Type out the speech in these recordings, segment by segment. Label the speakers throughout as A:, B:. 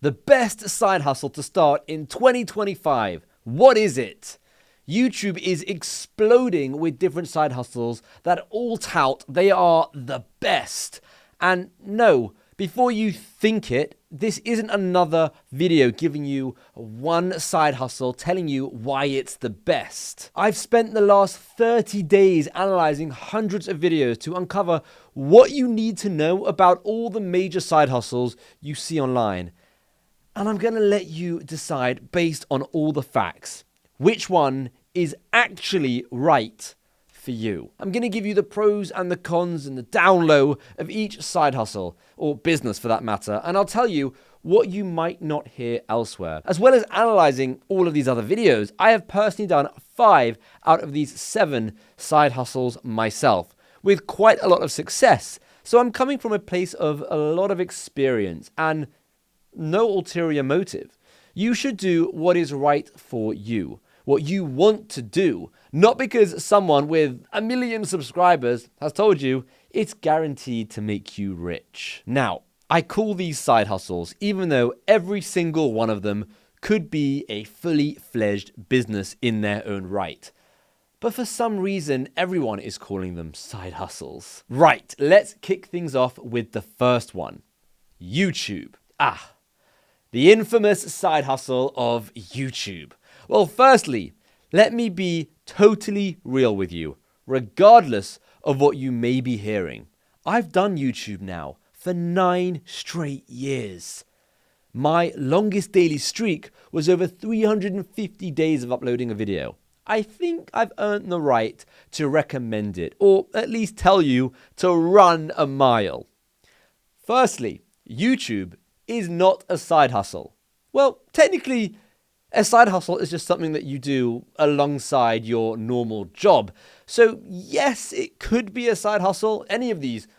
A: The best side hustle to start in 2025. What is it? YouTube is exploding with different side hustles that all tout they are the best. And no, before you think it, this isn't another video giving you one side hustle telling you why it's the best. I've spent the last 30 days analyzing hundreds of videos to uncover what you need to know about all the major side hustles you see online. And I'm going to let you decide based on all the facts, which one is actually right for you. I'm going to give you the pros and the cons and the down low of each side hustle, or business for that matter, and I'll tell you what you might not hear elsewhere. As well as analyzing all of these other videos, I have personally done 5 out of these 7 side hustles myself, with quite a lot of success. So I'm coming from a place of a lot of experience and no ulterior motive. You should do what is right for you, what you want to do, not because someone with 1 million subscribers has told you it's guaranteed to make you rich. Now, I call these side hustles, even though every single one of them could be a fully fledged business in their own right. But for some reason, everyone is calling them side hustles. Right, let's kick things off with the first one, YouTube. The infamous side hustle of YouTube. Well, firstly, let me be totally real with you, regardless of what you may be hearing. I've done YouTube now for 9 straight years. My longest daily streak was over 350 days of uploading a video. I think I've earned the right to recommend it, or at least tell you to run a mile. Firstly, YouTube is not a side hustle. Well, technically, a side hustle is just something that you do alongside your normal job. So yes, it could be a side hustle. Any of these,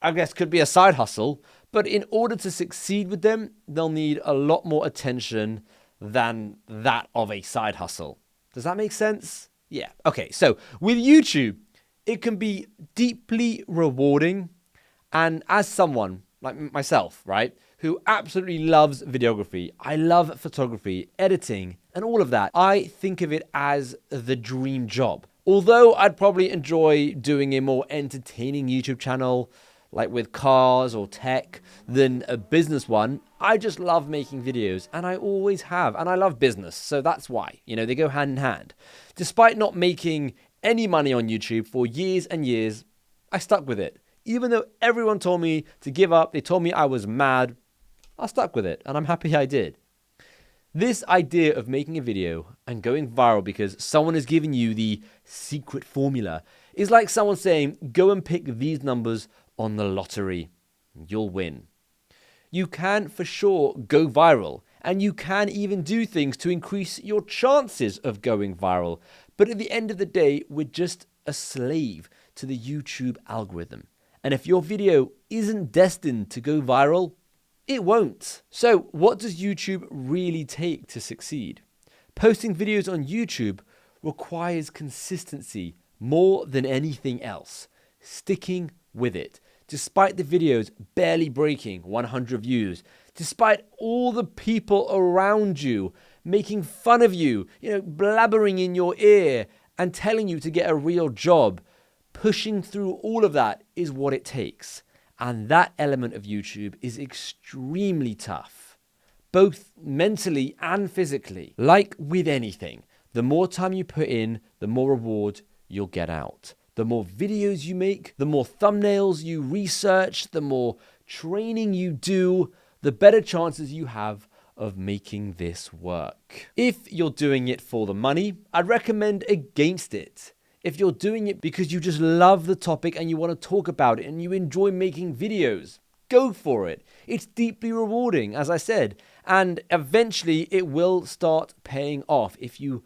A: I guess, could be a side hustle. But in order to succeed with them, they'll need a lot more attention than that of a side hustle. Does that make sense? Yeah. Okay, so with YouTube, it can be deeply rewarding. And as someone like myself, right, who absolutely loves videography, I love photography, editing, and all of that, I think of it as the dream job. Although I'd probably enjoy doing a more entertaining YouTube channel, like with cars or tech, than a business one, I just love making videos, and I always have, and I love business, so that's why, they go hand in hand. Despite not making any money on YouTube for years and years, I stuck with it. Even though everyone told me to give up, they told me I was mad, I stuck with it, and I'm happy I did. This idea of making a video and going viral because someone is giving you the secret formula is like someone saying, go and pick these numbers on the lottery. You'll win. You can for sure go viral, and you can even do things to increase your chances of going viral. But at the end of the day, we're just a slave to the YouTube algorithm. And if your video isn't destined to go viral, it won't. So what does YouTube really take to succeed? Posting videos on YouTube requires consistency more than anything else. Sticking with it. Despite the videos barely breaking 100 views, despite all the people around you making fun of you, blabbering in your ear and telling you to get a real job, pushing through all of that is what it takes. And that element of YouTube is extremely tough, both mentally and physically. Like with anything, the more time you put in, the more reward you'll get out. The more videos you make, the more thumbnails you research, the more training you do, the better chances you have of making this work. If you're doing it for the money, I'd recommend against it. If you're doing it because you just love the topic and you want to talk about it and you enjoy making videos, go for it. It's deeply rewarding, as I said, and eventually it will start paying off if you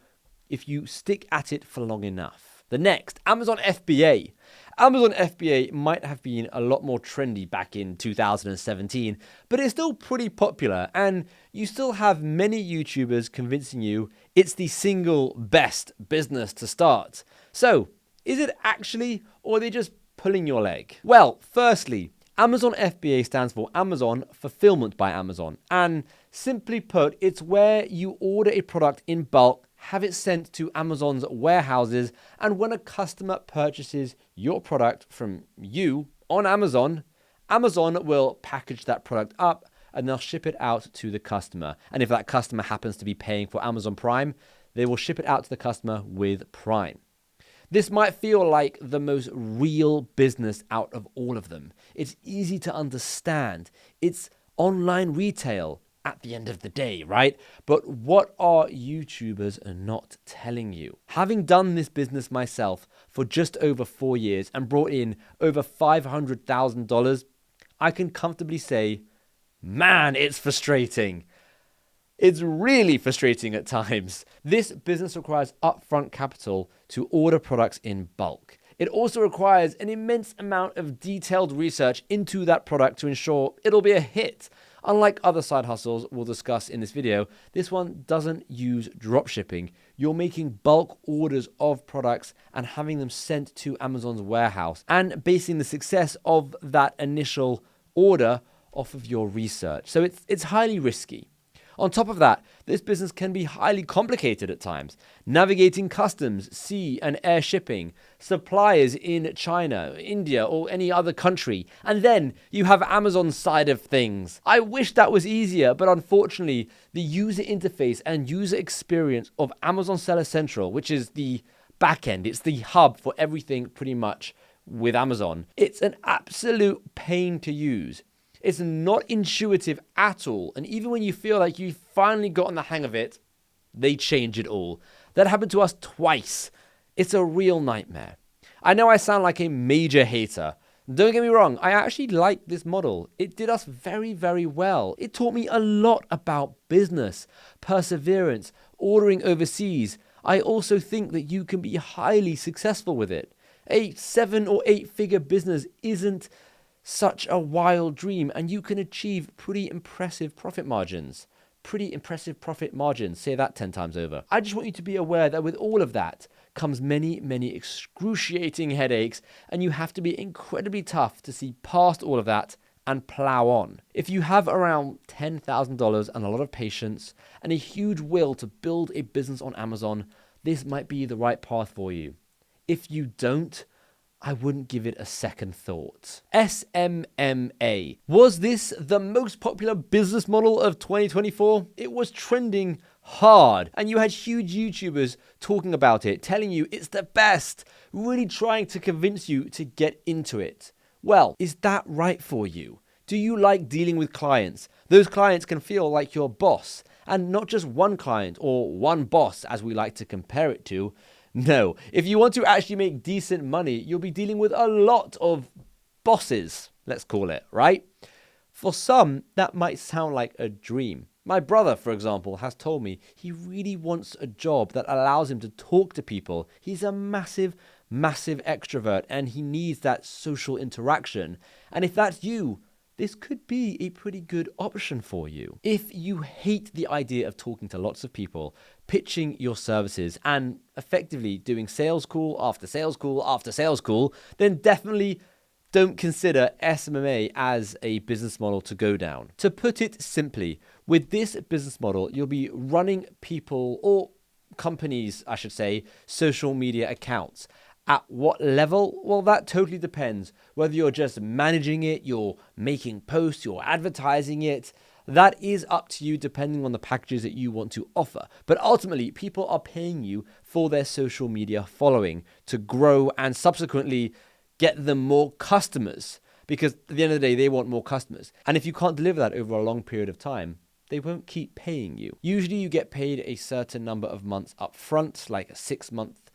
A: stick at it for long enough. The next, Amazon FBA. Amazon FBA might have been a lot more trendy back in 2017, but it's still pretty popular, and you still have many YouTubers convincing you it's the single best business to start. So, is it actually, or are they just pulling your leg? Well, firstly, Amazon FBA stands for Amazon Fulfillment by Amazon, and Simply put, it's where you order a product in bulk, have it sent to Amazon's warehouses, and when a customer purchases your product from you on Amazon, Amazon will package that product up and they'll ship it out to the customer. And if that customer happens to be paying for Amazon Prime, they will ship it out to the customer with Prime. This might feel like the most real business out of all of them. It's easy to understand. It's online retail at the end of the day, right? But what are YouTubers not telling you? Having done this business myself for just over 4 years and brought in over $500,000, I can comfortably say, man, it's frustrating. It's really frustrating at times. This business requires upfront capital to order products in bulk. It also requires an immense amount of detailed research into that product to ensure it'll be a hit. Unlike other side hustles we'll discuss in this video, this one doesn't use dropshipping. You're making bulk orders of products and having them sent to Amazon's warehouse and basing the success of that initial order off of your research. So it's highly risky. On top of that, this business can be highly complicated at times. Navigating customs, sea and air shipping, suppliers in China, India, or any other country. And then you have Amazon's side of things. I wish that was easier, but unfortunately, the user interface and user experience of Amazon Seller Central, which is the backend, it's the hub for everything pretty much with Amazon, it's an absolute pain to use. It's not intuitive at all. And even when you feel like you've finally gotten the hang of it, they change it all. That happened to us twice. It's a real nightmare. I know I sound like a major hater. Don't get me wrong, I actually like this model. It did us very, very well. It taught me a lot about business, perseverance, ordering overseas. I also think that you can be highly successful with it. A 7 or 8 figure business isn't such a wild dream, and you can achieve pretty impressive profit margins. Say that 10 times over. I just want you to be aware that with all of that comes many, many excruciating headaches, and you have to be incredibly tough to see past all of that and plow on. If you have around $10,000 and a lot of patience and a huge will to build a business on Amazon, this might be the right path for you. If you don't, I wouldn't give it a second thought. SMMA. Was this the most popular business model of 2024? It was trending hard, and you had huge YouTubers talking about it, telling you it's the best, really trying to convince you to get into it. Well, is that right for you? Do you like dealing with clients? Those clients can feel like your boss, and not just one client or one boss, as we like to compare it to. No, if you want to actually make decent money, you'll be dealing with a lot of bosses, let's call it, right? For some, that might sound like a dream. My brother, for example, has told me he really wants a job that allows him to talk to people. He's a massive, massive extrovert, and he needs that social interaction. And if that's you, this could be a pretty good option for you. If you hate the idea of talking to lots of people, pitching your services, and effectively doing sales call after sales call after sales call, then definitely don't consider SMMA as a business model to go down. To put it simply, with this business model, you'll be running people, or companies, I should say, social media accounts. At what level? Well, that totally depends. Whether you're just managing it, you're making posts, you're advertising it, that is up to you depending on the packages that you want to offer. But ultimately, people are paying you for their social media following to grow and subsequently get them more customers, because at the end of the day, they want more customers. And if you can't deliver that over a long period of time, they won't keep paying you. Usually you get paid a certain number of months up front, like a 6-month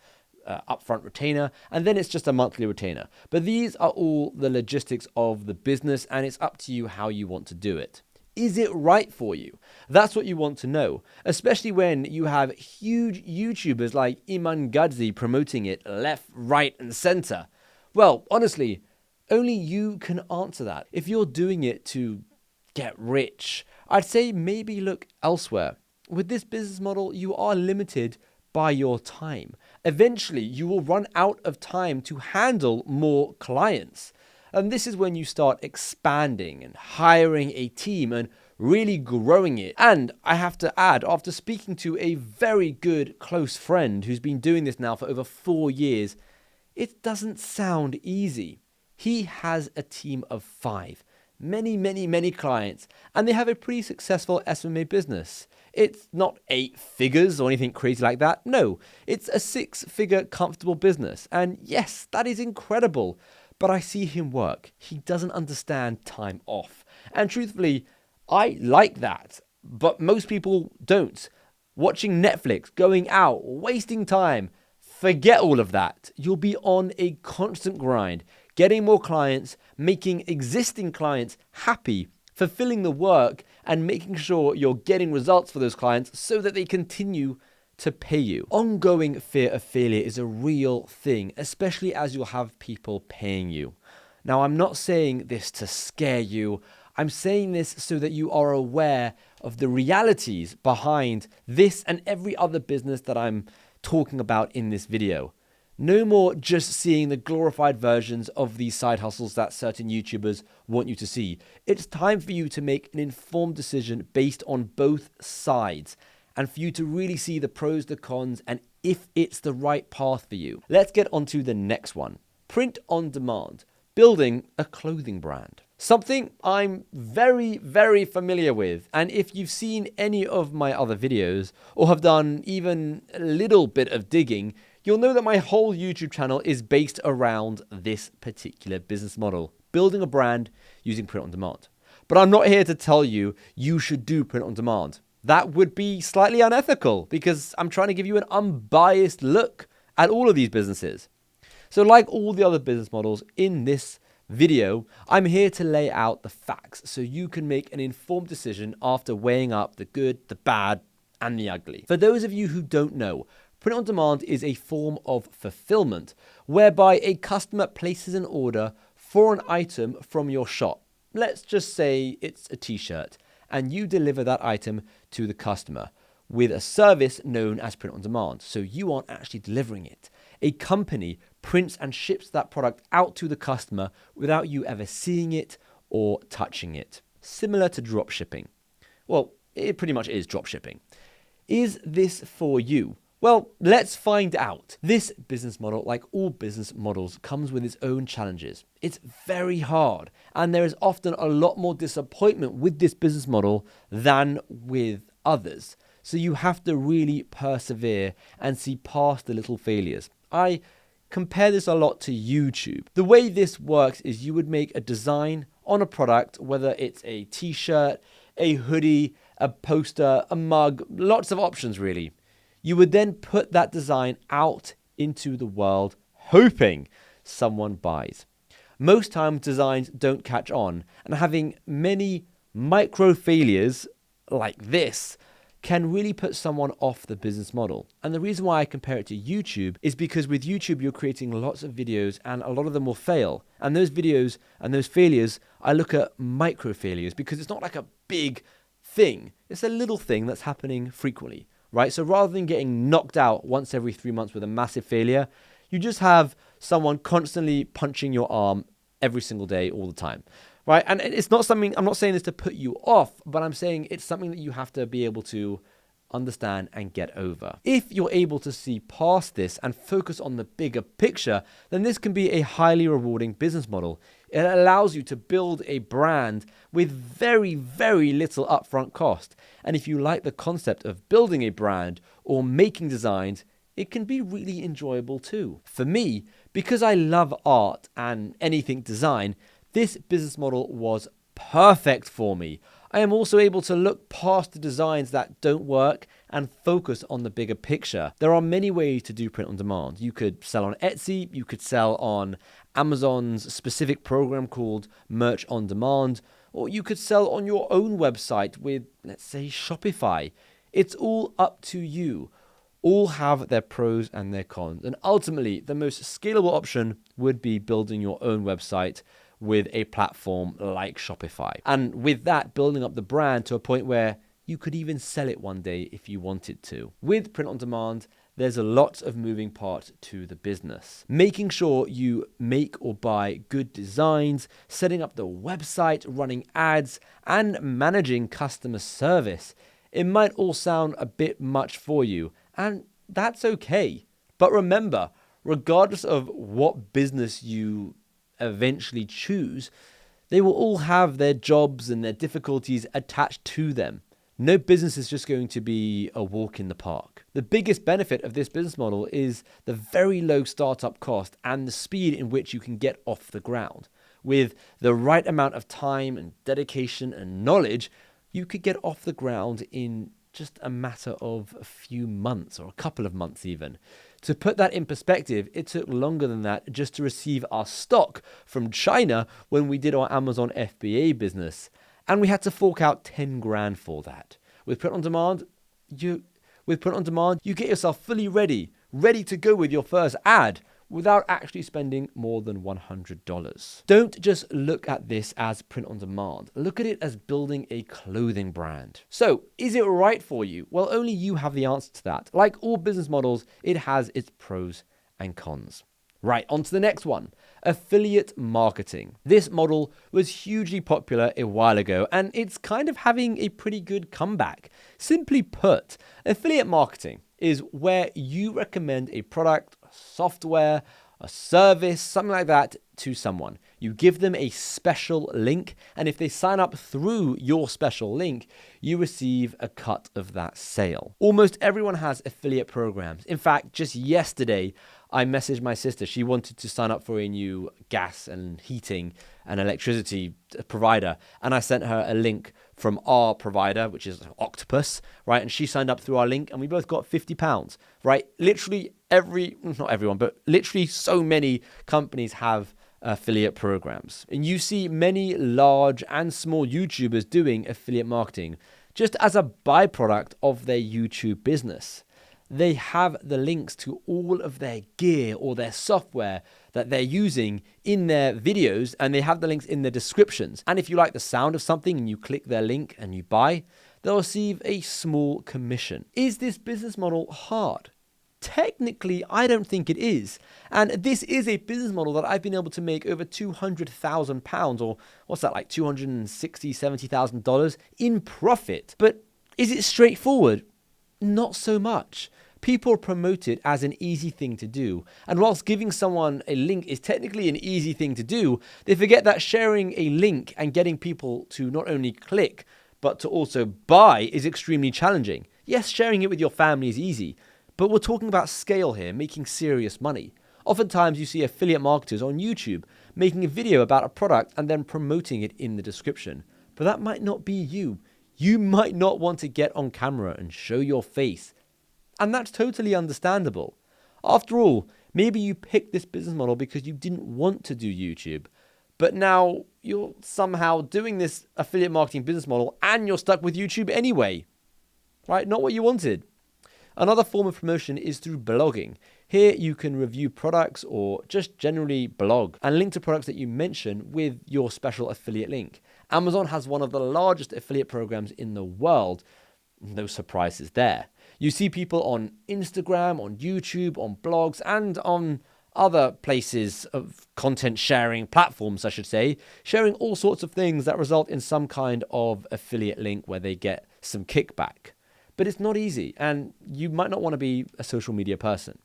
A: upfront retainer, and then it's just a monthly retainer. But these are all the logistics of the business, and it's up to you how you want to do it. Is it right for you? That's what you want to know, especially when you have huge YouTubers like Iman Gadzi promoting it left, right, and center. Well, honestly, only you can answer that. If you're doing it to get rich, I'd say maybe look elsewhere. With this business model, you are limited by your time. Eventually, you will run out of time to handle more clients. And this is when you start expanding and hiring a team and really growing it. And I have to add, after speaking to a very good close friend who's been doing this now for over 4 years, it doesn't sound easy. He has a team of 5, many clients, and they have a pretty successful SMA business. It's not 8 figures or anything crazy like that. No, it's a 6-figure comfortable business. And yes, that is incredible. But I see him work. He doesn't understand time off. And truthfully, I like that. But most people don't. Watching Netflix, going out, wasting time. Forget all of that. You'll be on a constant grind, getting more clients, making existing clients happy, fulfilling the work, and making sure you're getting results for those clients so that they continue to pay you. Ongoing fear of failure is a real thing, especially as you'll have people paying you. Now, I'm not saying this to scare you. I'm saying this so that you are aware of the realities behind this and every other business that I'm talking about in this video. No more just seeing the glorified versions of these side hustles that certain YouTubers want you to see. It's time for you to make an informed decision based on both sides and for you to really see the pros, the cons, and if it's the right path for you. Let's get on to the next one. Print on demand, building a clothing brand. Something I'm very familiar with, and if you've seen any of my other videos or have done even a little bit of digging, you'll know that my whole YouTube channel is based around this particular business model, building a brand using print on demand. But I'm not here to tell you you should do print on demand. That would be slightly unethical because I'm trying to give you an unbiased look at all of these businesses. So like all the other business models in this video, I'm here to lay out the facts so you can make an informed decision after weighing up the good, the bad, and the ugly. For those of you who don't know, print on demand is a form of fulfillment whereby a customer places an order for an item from your shop. Let's just say it's a t-shirt, and you deliver that item to the customer with a service known as print on demand. So you aren't actually delivering it. A company prints and ships that product out to the customer without you ever seeing it or touching it. Similar to dropshipping. Well, it pretty much is dropshipping. Is this for you? Well, let's find out. This business model, like all business models, comes with its own challenges. It's very hard, and there is often a lot more disappointment with this business model than with others. So you have to really persevere and see past the little failures. I compare this a lot to YouTube. The way this works is you would make a design on a product, whether it's a t-shirt, a hoodie, a poster, a mug, lots of options really. You would then put that design out into the world, hoping someone buys. Most times designs don't catch on, and having many micro failures like this can really put someone off the business model. And the reason why I compare it to YouTube is because with YouTube, you're creating lots of videos and a lot of them will fail. And those videos and those failures, I look at micro failures because it's not like a big thing. It's a little thing that's happening frequently, right? So rather than getting knocked out once every 3 months with a massive failure, you just have someone constantly punching your arm every single day, all the time. Right, and it's not something, I'm not saying this to put you off, but I'm saying it's something that you have to be able to understand and get over. If you're able to see past this and focus on the bigger picture, then this can be a highly rewarding business model. It allows you to build a brand with very little upfront cost. And if you like the concept of building a brand or making designs, it can be really enjoyable too. For me, because I love art and anything design, this business model was perfect for me. I am also able to look past the designs that don't work and focus on the bigger picture. There are many ways to do print on demand. You could sell on Etsy, you could sell on Amazon's specific program called Merch on Demand, or you could sell on your own website with, let's say, Shopify. It's all up to you. All have their pros and their cons. And ultimately, the most scalable option would be building your own website with a platform like Shopify. And with that, building up the brand to a point where you could even sell it one day if you wanted to. With print on demand, there's a lot of moving parts to the business. Making sure you make or buy good designs, setting up the website, running ads, and managing customer service. It might all sound a bit much for you, and that's okay. But remember, regardless of what business you eventually choose, they will all have their jobs and their difficulties attached to them. No business is just going to be a walk in the park. The biggest benefit of this business model is the very low startup cost and the speed in which you can get off the ground. With the right amount of time and dedication and knowledge, you could get off the ground in just a matter of a few months or a couple of months even. To put that in perspective, it took longer than that just to receive our stock from China when we did our Amazon FBA business. And we had to fork out 10 grand for that. With print on demand, you get yourself fully ready to go with your first ad without actually spending more than $100. Don't just look at this as print on demand. Look at it as building a clothing brand. So, is it right for you? Well, only you have the answer to that. Like all business models, it has its pros and cons. Right, on to the next one. Affiliate marketing. This model was hugely popular a while ago, and it's kind of having a pretty good comeback. Simply put, affiliate marketing is where you recommend a product, a software, a service, something like that to someone. You give them a special link, and if they sign up through your special link, you receive a cut of that sale. Almost everyone has affiliate programs. In fact, just yesterday, I messaged my sister. She wanted to sign up for a new gas and heating and electricity provider. And I sent her a link from our provider, which is Octopus, right? And she signed up through our link and we both got £50, right? Literally not everyone, but literally so many companies have affiliate programs. And you see many large and small YouTubers doing affiliate marketing just as a byproduct of their YouTube business. They have the links to all of their gear or their software that they're using in their videos, and they have the links in the descriptions. And if you like the sound of something and you click their link and you buy, they'll receive a small commission. Is this business model hard? Technically, I don't think it is. And this is a business model that I've been able to make over £200,000, or what's that, like $260,000, $70,000 in profit. But is it straightforward? Not so much. People promote it as an easy thing to do. And whilst giving someone a link is technically an easy thing to do, they forget that sharing a link and getting people to not only click, but to also buy is extremely challenging. Yes, sharing it with your family is easy, but we're talking about scale here, making serious money. Oftentimes you see affiliate marketers on YouTube making a video about a product and then promoting it in the description. But that might not be you. You might not want to get on camera and show your face. And that's totally understandable. After all, maybe you picked this business model because you didn't want to do YouTube, but now you're somehow doing this affiliate marketing business model and you're stuck with YouTube anyway, right? Not what you wanted. Another form of promotion is through blogging. Here you can review products or just generally blog and link to products that you mention with your special affiliate link. Amazon has one of the largest affiliate programs in the world. No surprises there. You see people on Instagram, on YouTube, on blogs, and on other places of content sharing platforms, I should say, sharing all sorts of things that result in some kind of affiliate link where they get some kickback. But it's not easy, and you might not want to be a social media person.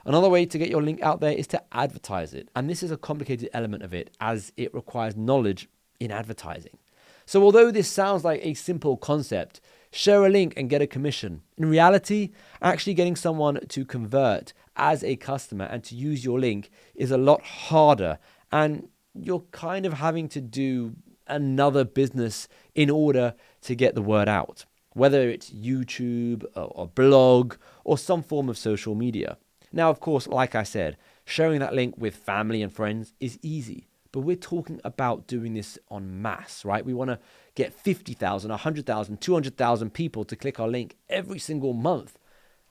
A: Another way to get your link out there is to advertise it. And this is a complicated element of it as it requires knowledge in advertising. So although this sounds like a simple concept, share a link and get a commission. In reality, actually getting someone to convert as a customer and to use your link is a lot harder. And you're kind of having to do another business in order to get the word out, whether it's YouTube or blog or some form of social media. Now, of course, like I said, sharing that link with family and friends is easy, but we're talking about doing this en masse, right? We want to get 50,000, 100,000, 200,000 people to click our link every single month.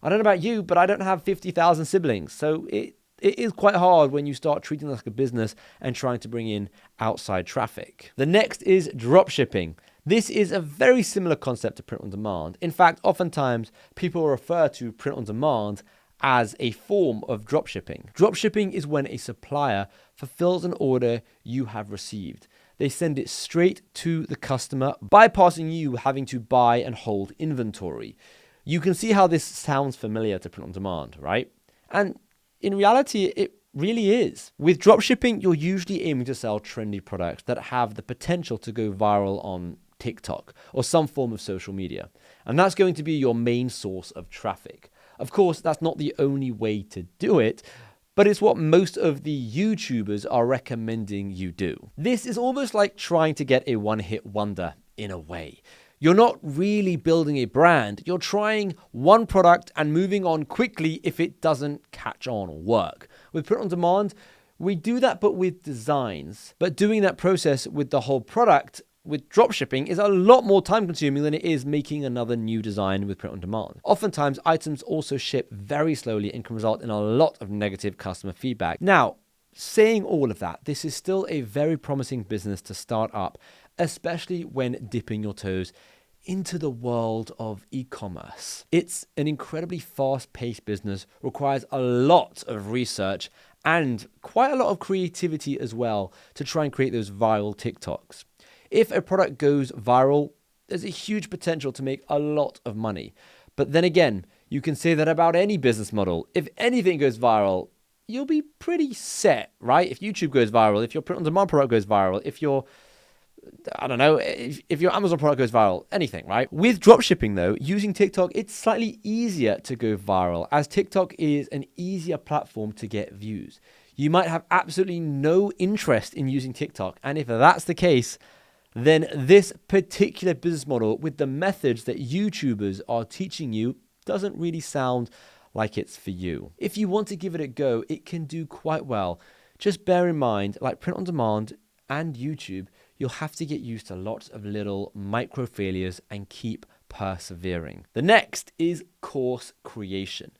A: I don't know about you, but I don't have 50,000 siblings. So it is quite hard when you start treating this like a business and trying to bring in outside traffic. The next is dropshipping. This is a very similar concept to print on demand. In fact, oftentimes people refer to print on demand as a form of dropshipping. Dropshipping is when a supplier fulfills an order you have received. They send it straight to the customer, bypassing you having to buy and hold inventory. You can see how this sounds familiar to print on demand, right? And in reality, it really is. With dropshipping, you're usually aiming to sell trendy products that have the potential to go viral on TikTok or some form of social media. And that's going to be your main source of traffic. Of course, that's not the only way to do it, but it's what most of the YouTubers are recommending you do. This is almost like trying to get a one-hit wonder in a way. You're not really building a brand. You're trying one product and moving on quickly if it doesn't catch on or work. With print on demand, we do that but with designs. But doing that process with the whole product with dropshipping is a lot more time consuming than it is making another new design with print on demand. Oftentimes, items also ship very slowly and can result in a lot of negative customer feedback. Now, saying all of that, this is still a very promising business to start up, especially when dipping your toes into the world of e-commerce. It's an incredibly fast-paced business, requires a lot of research and quite a lot of creativity as well to try and create those viral TikToks. If a product goes viral, there's a huge potential to make a lot of money. But then again, you can say that about any business model. If anything goes viral, you'll be pretty set, right? If YouTube goes viral, if your print on demand product goes viral, if your Amazon product goes viral, anything, right? With dropshipping though, using TikTok, it's slightly easier to go viral as TikTok is an easier platform to get views. You might have absolutely no interest in using TikTok. And if that's the case, then this particular business model with the methods that YouTubers are teaching you doesn't really sound like it's for you. If you want to give it a go, it can do quite well. Just bear in mind, like print on demand and YouTube, you'll have to get used to lots of little micro failures and keep persevering. The next is course creation.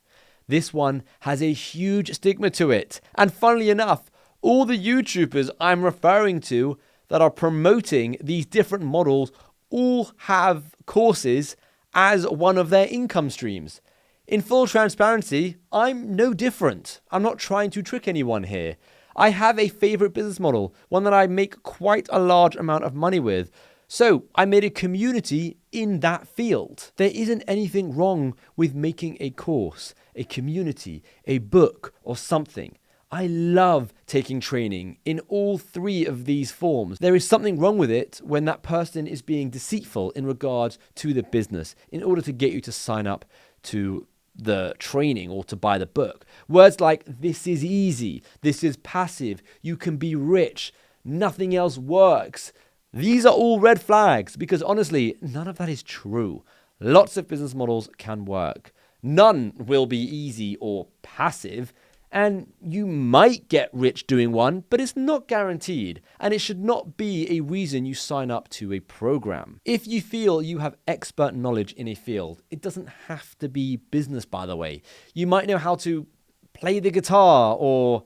A: This one has a huge stigma to it. And funnily enough, all the YouTubers I'm referring to that are promoting these different models all have courses as one of their income streams. In full transparency, I'm no different. I'm not trying to trick anyone here. I have a favorite business model, one that I make quite a large amount of money with. So I made a community in that field. There isn't anything wrong with making a course, a community, a book, or something. I love taking training in all three of these forms. There is something wrong with it when that person is being deceitful in regards to the business in order to get you to sign up to the training or to buy the book. Words like this is easy, this is passive, you can be rich, nothing else works. These are all red flags because honestly, none of that is true. Lots of business models can work. None will be easy or passive. And you might get rich doing one, but it's not guaranteed. And it should not be a reason you sign up to a program. If you feel you have expert knowledge in a field, it doesn't have to be business, by the way. You might know how to play the guitar or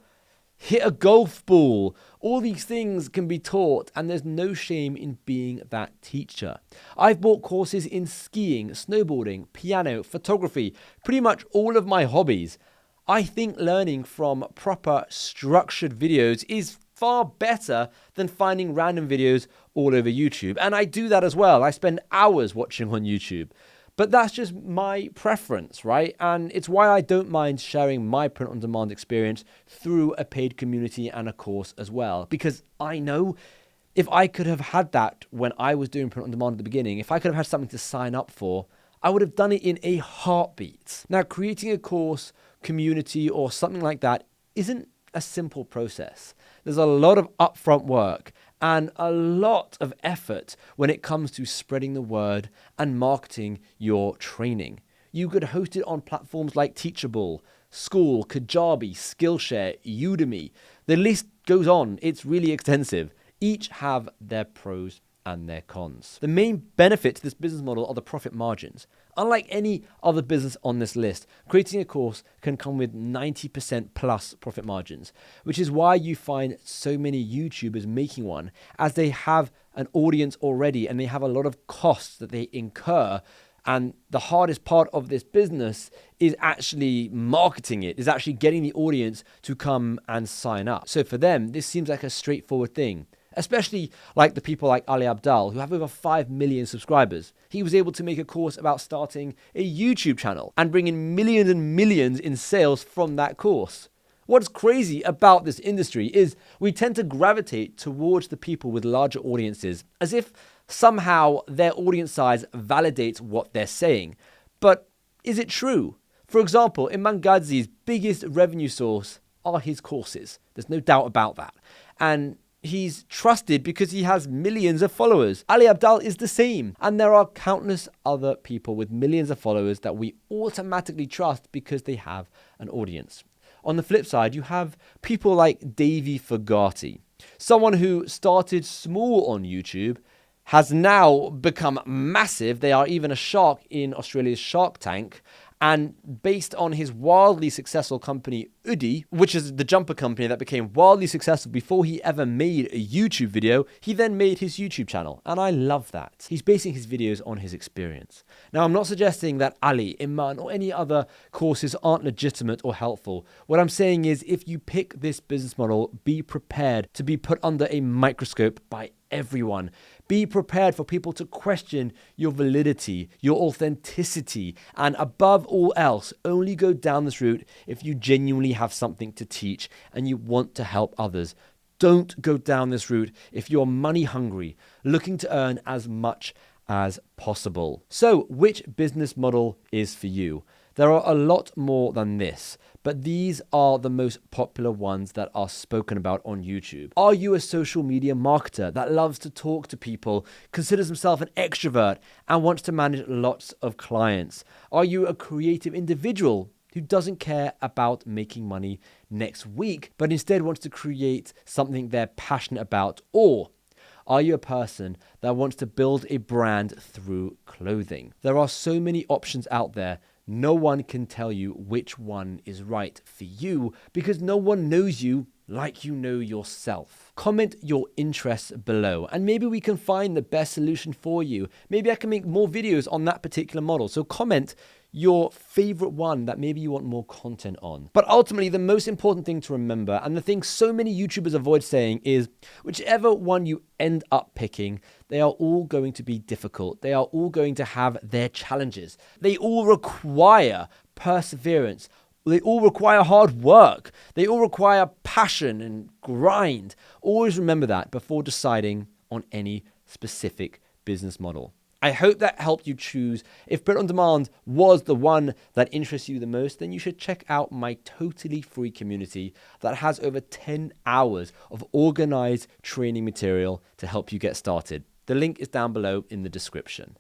A: hit a golf ball. All these things can be taught, and there's no shame in being that teacher. I've bought courses in skiing, snowboarding, piano, photography, pretty much all of my hobbies. I think learning from proper structured videos is far better than finding random videos all over YouTube. And I do that as well. I spend hours watching on YouTube. But that's just my preference, right? And it's why I don't mind sharing my print on demand experience through a paid community and a course as well. Because I know if I could have had that when I was doing print on demand at the beginning, if I could have had something to sign up for, I would have done it in a heartbeat. Now, creating a course, community, or something like that isn't a simple process. There's a lot of upfront work and a lot of effort when it comes to spreading the word and marketing your training. You could host it on platforms like Teachable, School, Kajabi, Skillshare, Udemy. The list goes on. It's really extensive. Each have their pros and their cons. The main benefit to this business model are the profit margins. Unlike any other business on this list, creating a course can come with 90% plus profit margins, which is why you find so many YouTubers making one, as they have an audience already and they have a lot of costs that they incur And the hardest part of this business is actually marketing it, is actually getting the audience to come and sign up. So for them, this seems like a straightforward thing, especially like the people like Ali Abdaal, who have over 5 million subscribers. He was able to make a course about starting a YouTube channel and bring in millions and millions in sales from that course. What's crazy about this industry is we tend to gravitate towards the people with larger audiences as if somehow their audience size validates what they're saying. But is it true? For example, Imran Gadzhi's biggest revenue source are his courses. There's no doubt about that. And he's trusted because he has millions of followers. Ali Abdaal is the same. And there are countless other people with millions of followers that we automatically trust because they have an audience. On the flip side, you have people like Davey Fogarty, someone who started small on YouTube, has now become massive. They are even a shark in Australia's Shark Tank. And based on his wildly successful company, Udi, which is the jumper company that became wildly successful before he ever made a YouTube video, he then made his YouTube channel. And I love that. He's basing his videos on his experience. Now, I'm not suggesting that Ali, Imran, or any other courses aren't legitimate or helpful. What I'm saying is if you pick this business model, be prepared to be put under a microscope by everyone. Be prepared for people to question your validity, your authenticity, and above all else, only go down this route if you genuinely have something to teach and you want to help others. Don't go down this route if you're money hungry, looking to earn as much as possible. So, which business model is for you? There are a lot more than this, but these are the most popular ones that are spoken about on YouTube. Are you a social media marketer that loves to talk to people, considers himself an extrovert, and wants to manage lots of clients? Are you a creative individual who doesn't care about making money next week, but instead wants to create something they're passionate about? Or are you a person that wants to build a brand through clothing? There are so many options out there. No one can tell you which one is right for you because no one knows you like you know yourself. Comment your interests below and maybe we can find the best solution for you. Maybe I can make more videos on that particular model. So comment your favorite one that maybe you want more content on. But ultimately, the most important thing to remember, and the thing so many YouTubers avoid saying, is whichever one you end up picking, they are all going to be difficult. They are all going to have their challenges. They all require perseverance. They all require hard work. They all require passion and grind. Always remember that before deciding on any specific business model. I hope that helped you choose. If Print on Demand was the one that interests you the most, then you should check out my totally free community that has over 10 hours of organized training material to help you get started. The link is down below in the description.